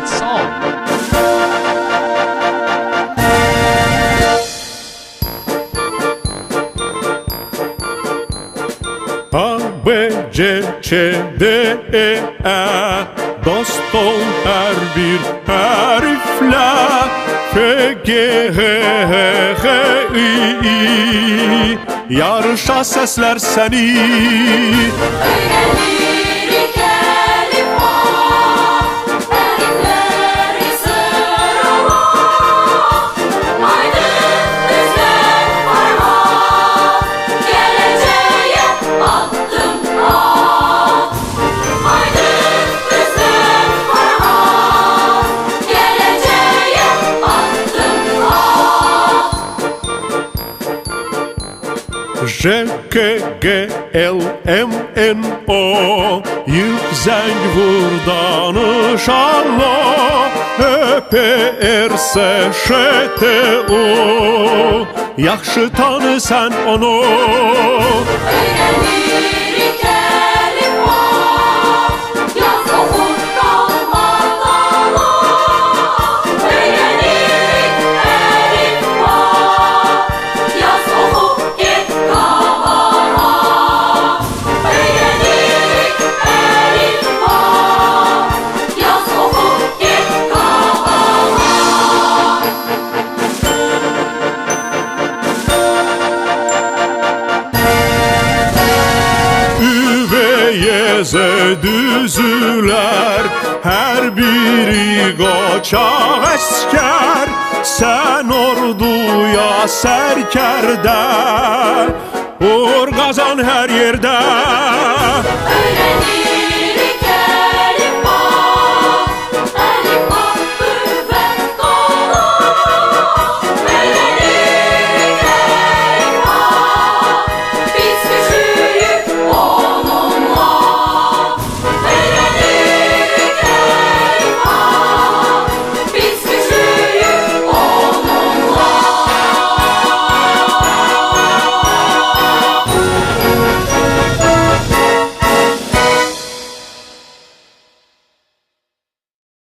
that song. A, B, C, Ç, D, E, E. Dost ol her bir harfle. F, G, H, H, I, I. Yarışa sesler seni. Öğrenirik elif var, harfleri sırala. Aydın düzen parmak, geleceğe adım at. Aydın düzen parmak, geleceğe adım at. J, K, G, L, M, N, O. Yık zeng vur danışanla. H, P, R, S, Ş, T, O. Yaxşı tanı sen onu. Öğrenirik elif var, yaz okur kalmadan. Öğrenirik elif var, yaz oku git kavana. Öğrenirik elif var, yaz oku git kavana. Üveyeze düzüler, her biri qaçaq əskər. Sən orduya sərkərdə, uğur qazan hər yerdə. Öğrenirik